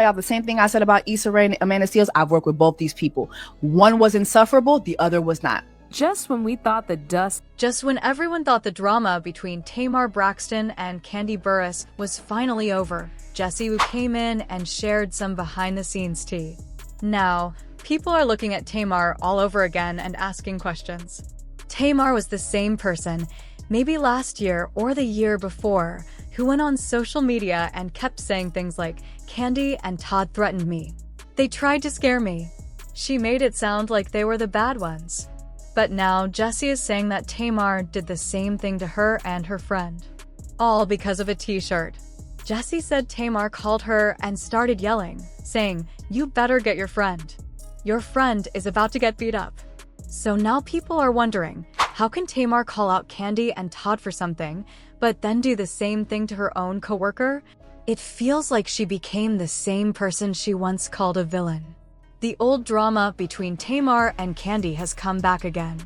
out the same thing I said about Issa Rae and Amanda Seales. I've worked with both these people. One was insufferable, the other was not. Just when everyone thought the drama between Tamar Braxton and Kandi Burruss was finally over, Jessie Woo came in and shared some behind-the-scenes tea. Now, people are looking at Tamar all over again and asking questions. Tamar was the same person, maybe last year or the year before, who went on social media and kept saying things like, "Kandi and Todd threatened me. They tried to scare me." She made it sound like they were the bad ones. But now Jessie is saying that Tamar did the same thing to her and her friend. All because of a t-shirt. Jessie said Tamar called her and started yelling, saying, "You better get your friend. Your friend is about to get beat up." So now people are wondering, how can Tamar call out Kandi and Todd for something, but then do the same thing to her own coworker? It feels like she became the same person she once called a villain. The old drama between Tamar and Kandi has come back again.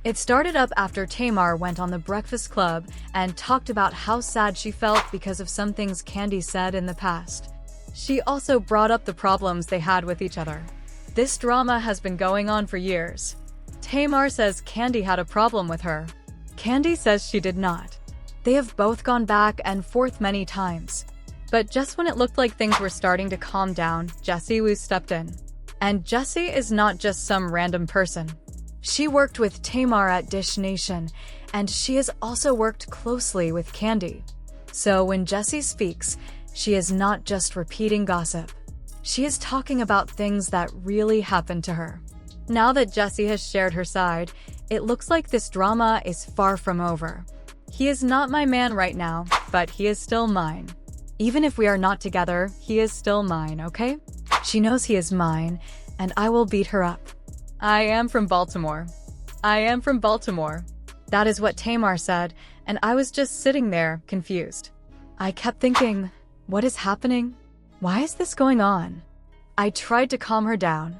It started up after Tamar went on The Breakfast Club and talked about how sad she felt because of some things Kandi said in the past. She also brought up the problems they had with each other. This drama has been going on for years. Tamar says Kandi had a problem with her. Kandi says she did not. They have both gone back and forth many times. But just when it looked like things were starting to calm down, Jessie Woo stepped in. And Jessie is not just some random person. She worked with Tamar at Dish Nation, and she has also worked closely with Kandi. So when Jessie speaks, she is not just repeating gossip. She is talking about things that really happened to her. Now that Jessie has shared her side, it looks like this drama is far from over. He is not my man right now, but he is still mine. Even if we are not together, he is still mine, okay? She knows he is mine, and I will beat her up. I am from Baltimore. I am from Baltimore. That is what Tamar said, and I was just sitting there, confused. I kept thinking, what is happening? Why is this going on? I tried to calm her down.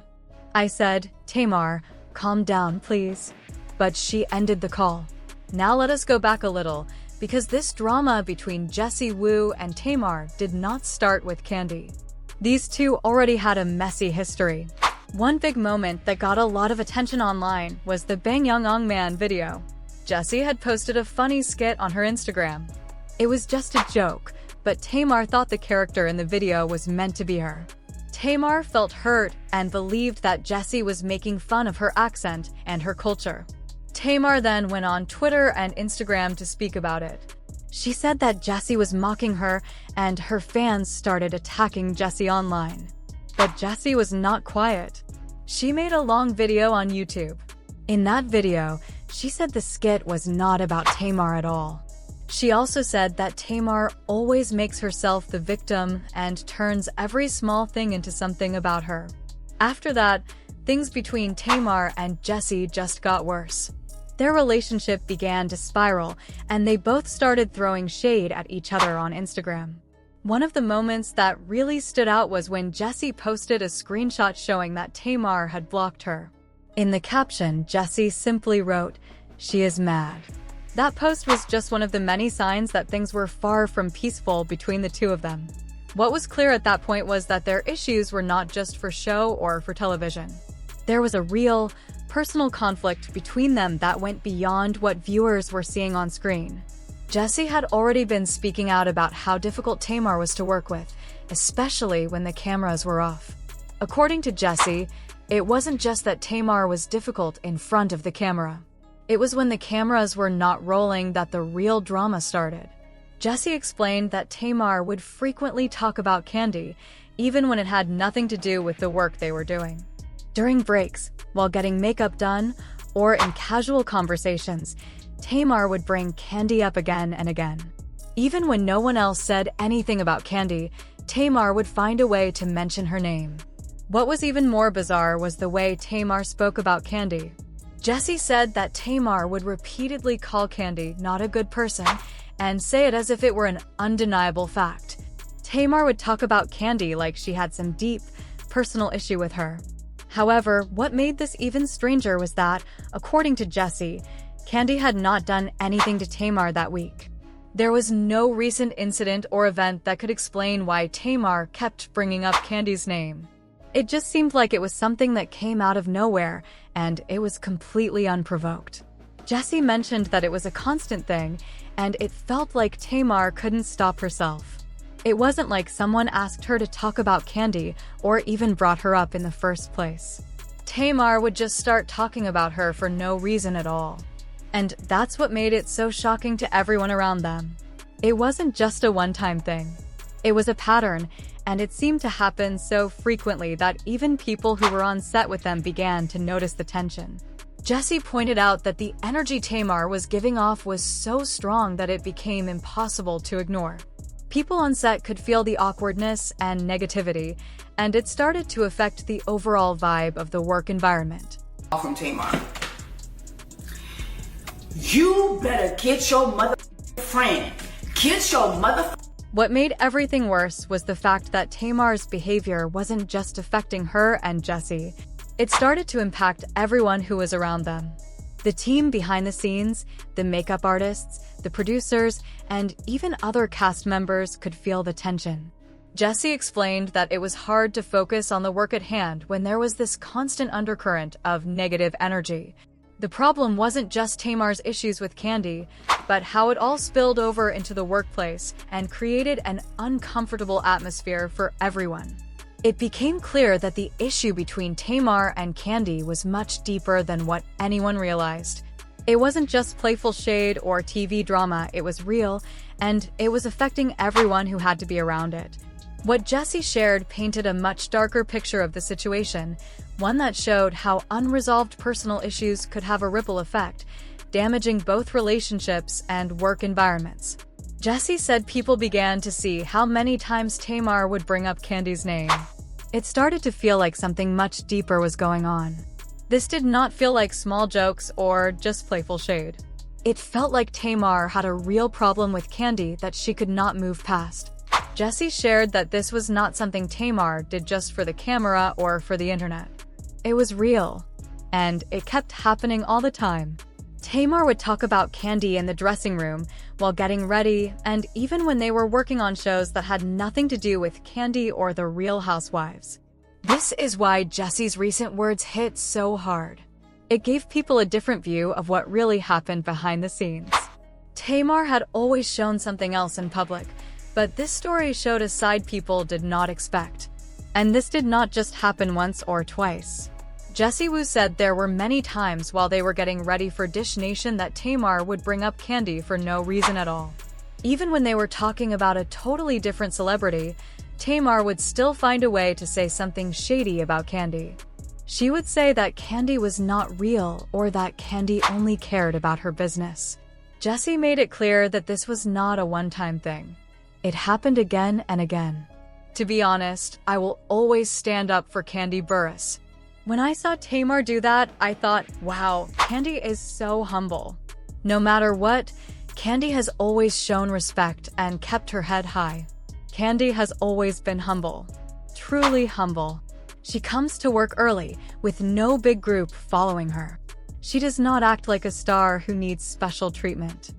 I said, "Tamar, calm down, please." But she ended the call. Now let us go back a little, because this drama between Jessie Woo and Tamar did not start with Kandi. These two already had a messy history. One big moment that got a lot of attention online was the Bang Young Man video. Jessie had posted a funny skit on her Instagram. It was just a joke, but Tamar thought the character in the video was meant to be her. Tamar felt hurt and believed that Jessie was making fun of her accent and her culture. Tamar then went on Twitter and Instagram to speak about it. She said that Jessie was mocking her and her fans started attacking Jessie online. But Jessie was not quiet. She made a long video on YouTube. In that video, she said the skit was not about Tamar at all. She also said that Tamar always makes herself the victim and turns every small thing into something about her. After that, things between Tamar and Jessie just got worse. Their relationship began to spiral, and they both started throwing shade at each other on Instagram. One of the moments that really stood out was when Jessie posted a screenshot showing that Tamar had blocked her. In the caption, Jessie simply wrote, "She is mad." That post was just one of the many signs that things were far from peaceful between the two of them. What was clear at that point was that their issues were not just for show or for television. There was a real, personal conflict between them that went beyond what viewers were seeing on screen. Jessie had already been speaking out about how difficult Tamar was to work with, especially when the cameras were off. According to Jessie, it wasn't just that Tamar was difficult in front of the camera. It was when the cameras were not rolling that the real drama started. Jessie explained that Tamar would frequently talk about Kandi, even when it had nothing to do with the work they were doing. During breaks, while getting makeup done, or in casual conversations, Tamar would bring Kandi up again and again. Even when no one else said anything about Kandi, Tamar would find a way to mention her name. What was even more bizarre was the way Tamar spoke about Kandi. Jessie said that Tamar would repeatedly call Kandi not a good person and say it as if it were an undeniable fact. Tamar would talk about Kandi like she had some deep, personal issue with her. However, what made this even stranger was that, according to Jessie, Kandi had not done anything to Tamar that week. There was no recent incident or event that could explain why Tamar kept bringing up Kandi's name. It just seemed like it was something that came out of nowhere, and it was completely unprovoked. Jessie mentioned that it was a constant thing, and it felt like Tamar couldn't stop herself. It wasn't like someone asked her to talk about Kandi or even brought her up in the first place. Tamar would just start talking about her for no reason at all. And that's what made it so shocking to everyone around them. It wasn't just a one-time thing. It was a pattern, and it seemed to happen so frequently that even people who were on set with them began to notice the tension. Jessie pointed out that the energy Tamar was giving off was so strong that it became impossible to ignore. People on set could feel the awkwardness and negativity, and it started to affect the overall vibe of the work environment. From Tamar, you better get your mother friend. Get your mother. What made everything worse was the fact that Tamar's behavior wasn't just affecting her and Jessie. It started to impact everyone who was around them. The team behind the scenes, the makeup artists, the producers, and even other cast members could feel the tension. Jessie explained that it was hard to focus on the work at hand when there was this constant undercurrent of negative energy. The problem wasn't just Tamar's issues with Kandi, but how it all spilled over into the workplace and created an uncomfortable atmosphere for everyone. It became clear that the issue between Tamar and Kandi was much deeper than what anyone realized. It wasn't just playful shade or TV drama, it was real, and it was affecting everyone who had to be around it. What Jessie shared painted a much darker picture of the situation, one that showed how unresolved personal issues could have a ripple effect, damaging both relationships and work environments. Jessie said people began to see how many times Tamar would bring up Kandi's name. It started to feel like something much deeper was going on. This did not feel like small jokes or just playful shade. It felt like Tamar had a real problem with Kandi that she could not move past. Jessie shared that this was not something Tamar did just for the camera or for the internet. It was real, and it kept happening all the time. Tamar would talk about Kandi in the dressing room, while getting ready, and even when they were working on shows that had nothing to do with Kandi or the Real Housewives. This is why Jessie's recent words hit so hard. It gave people a different view of what really happened behind the scenes. Tamar had always shown something else in public, but this story showed a side people did not expect. And this did not just happen once or twice. Jessie Woo said there were many times while they were getting ready for Dish Nation that Tamar would bring up Kandi for no reason at all. Even when they were talking about a totally different celebrity, Tamar would still find a way to say something shady about Kandi. She would say that Kandi was not real or that Kandi only cared about her business. Jessie made it clear that this was not a one-time thing. It happened again and again. To be honest, I will always stand up for Kandi Burruss. When I saw Tamar do that, I thought, wow, Kandi is so humble. No matter what, Kandi has always shown respect and kept her head high. Kandi has always been humble. Truly humble. She comes to work early, with no big group following her. She does not act like a star who needs special treatment.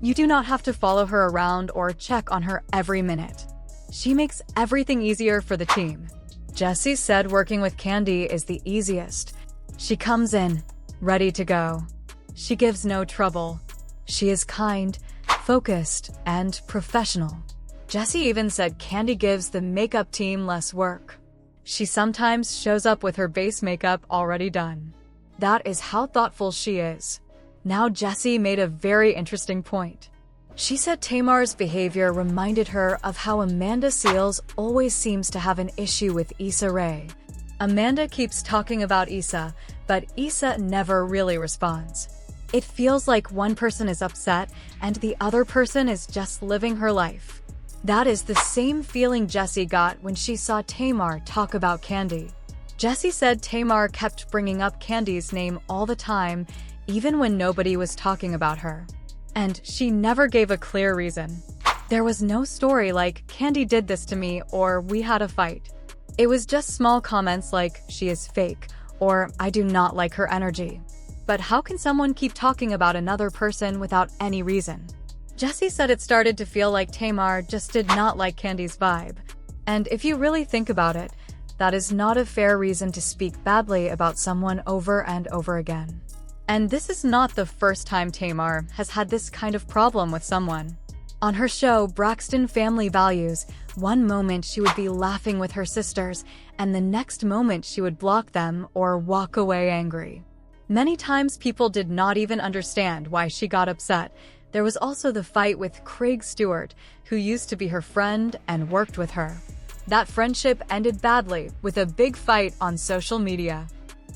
You do not have to follow her around or check on her every minute. She makes everything easier for the team. Jessie said working with Kandi is the easiest. She comes in, ready to go. She gives no trouble. She is kind, focused, and professional. Jessie even said Kandi gives the makeup team less work. She sometimes shows up with her base makeup already done. That is how thoughtful she is. Now Jessie made a very interesting point. She said Tamar's behavior reminded her of how Amanda Seales always seems to have an issue with Issa Rae. Amanda keeps talking about Issa, but Issa never really responds. It feels like one person is upset and the other person is just living her life. That is the same feeling Jessie got when she saw Tamar talk about Kandi. Jessie said Tamar kept bringing up Kandi's name all the time, even when nobody was talking about her. And she never gave a clear reason. There was no story like, Kandi did this to me, or we had a fight. It was just small comments like, she is fake, or I do not like her energy. But how can someone keep talking about another person without any reason? Jessie said it started to feel like Tamar just did not like Kandi's vibe. And if you really think about it, that is not a fair reason to speak badly about someone over and over again. And this is not the first time Tamar has had this kind of problem with someone. On her show, Braxton Family Values, one moment she would be laughing with her sisters, and the next moment she would block them or walk away angry. Many times people did not even understand why she got upset. There was also the fight with Craig Stewart, who used to be her friend and worked with her. That friendship ended badly with a big fight on social media.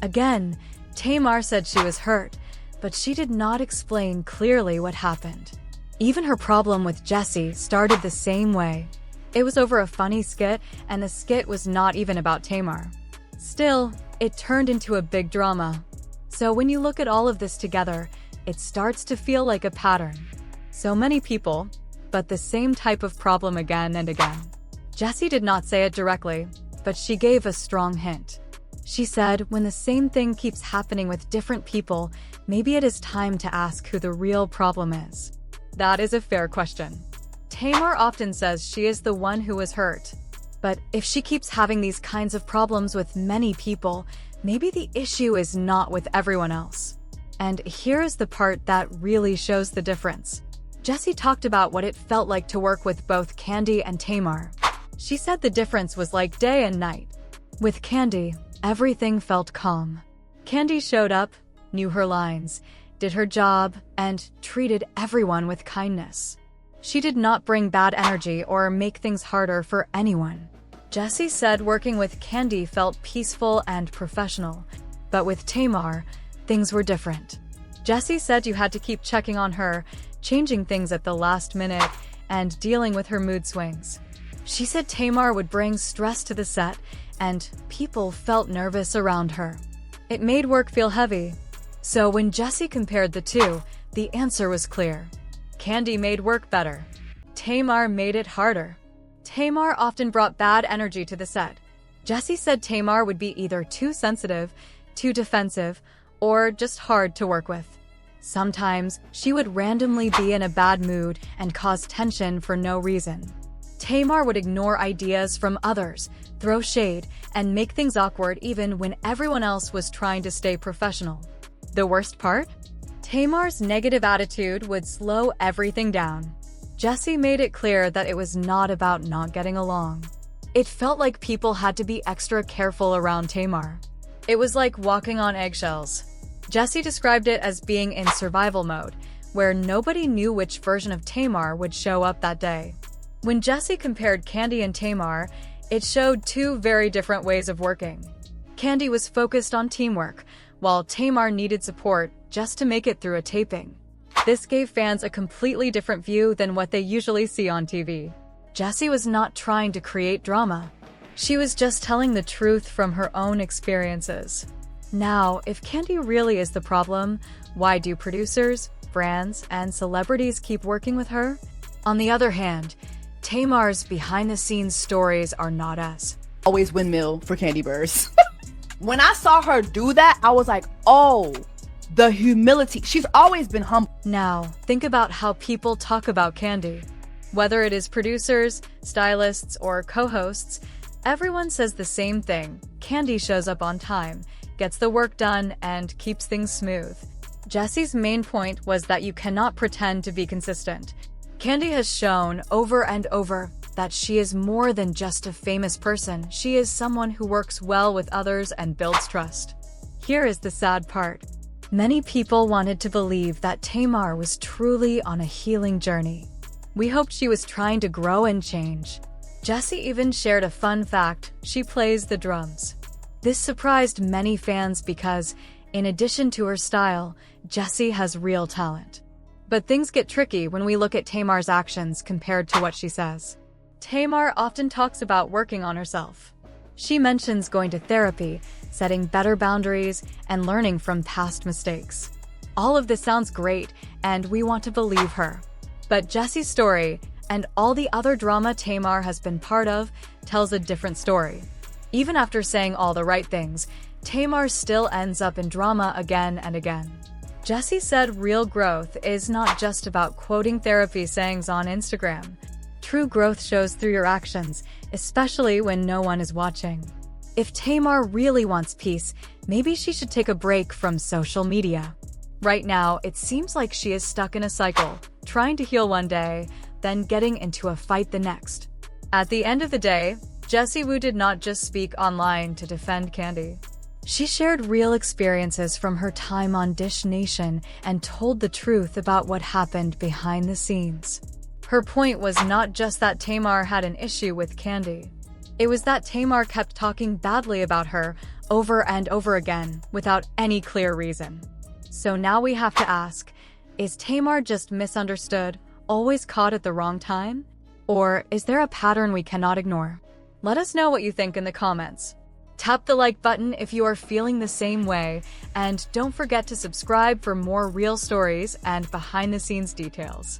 Again, Tamar said she was hurt, but she did not explain clearly what happened. Even her problem with Jessie started the same way. It was over a funny skit, and the skit was not even about Tamar. Still, it turned into a big drama. So when you look at all of this together, it starts to feel like a pattern. So many people, but the same type of problem again and again. Jessie did not say it directly, but she gave a strong hint. She said, when the same thing keeps happening with different people, maybe it is time to ask who the real problem is. That is a fair question. Tamar often says she is the one who was hurt. But if she keeps having these kinds of problems with many people, maybe the issue is not with everyone else. And here is the part that really shows the difference. Jessie talked about what it felt like to work with both Kandi and Tamar. She said the difference was like day and night. With Kandi, everything felt calm. Kandi showed up, knew her lines, did her job, and treated everyone with kindness. She did not bring bad energy or make things harder for anyone. Jessie said working with Kandi felt peaceful and professional, but with Tamar, things were different. Jessie said you had to keep checking on her, changing things at the last minute, and dealing with her mood swings. She said Tamar would bring stress to the set, and people felt nervous around her. It made work feel heavy. So when Jessie compared the two, the answer was clear. Kandi made work better. Tamar made it harder. Tamar often brought bad energy to the set. Jessie said Tamar would be either too sensitive, too defensive, or just hard to work with. Sometimes, she would randomly be in a bad mood and cause tension for no reason. Tamar would ignore ideas from others, throw shade, and make things awkward even when everyone else was trying to stay professional. The worst part? Tamar's negative attitude would slow everything down. Jessie made it clear that it was not about not getting along. It felt like people had to be extra careful around Tamar. It was like walking on eggshells. Jessie described it as being in survival mode, where nobody knew which version of Tamar would show up that day. When Jessie compared Kandi and Tamar, it showed two very different ways of working. Kandi was focused on teamwork, while Tamar needed support just to make it through a taping. This gave fans a completely different view than what they usually see on TV. Jessie was not trying to create drama. She was just telling the truth from her own experiences. Now, if Kandi really is the problem, why do producers, brands, and celebrities keep working with her? On the other hand, Tamar's behind-the-scenes stories are not as always windmill for Kandi Burruss. When I saw her do that, I was like, oh, the humility. She's always been humble. Now, think about how people talk about Kandi. Whether it is producers, stylists, or co-hosts, everyone says the same thing. Kandi shows up on time, gets the work done, and keeps things smooth. Jessie's main point was that you cannot pretend to be consistent. Kandi has shown over and over that she is more than just a famous person. She is someone who works well with others and builds trust. Here is the sad part. Many people wanted to believe that Tamar was truly on a healing journey. We hoped she was trying to grow and change. Jessie even shared a fun fact: she plays the drums. This surprised many fans because, in addition to her style, Jessie has real talent. But things get tricky when we look at Tamar's actions compared to what she says. Tamar often talks about working on herself. She mentions going to therapy, setting better boundaries, and learning from past mistakes. All of this sounds great, and we want to believe her. But Jessie's story, and all the other drama Tamar has been part of, tells a different story. Even after saying all the right things, Tamar still ends up in drama again and again. Jessie said real growth is not just about quoting therapy sayings on Instagram. True growth shows through your actions, especially when no one is watching. If Tamar really wants peace, maybe she should take a break from social media. Right now, it seems like she is stuck in a cycle, trying to heal one day, then getting into a fight the next. At the end of the day, Jessie Woo did not just speak online to defend Kandi. She shared real experiences from her time on Dish Nation and told the truth about what happened behind the scenes. Her point was not just that Tamar had an issue with Kandi. It was that Tamar kept talking badly about her over and over again without any clear reason. So now we have to ask, is Tamar just misunderstood, always caught at the wrong time? Or is there a pattern we cannot ignore? Let us know what you think in the comments. Tap the like button if you are feeling the same way, and don't forget to subscribe for more real stories and behind-the-scenes details.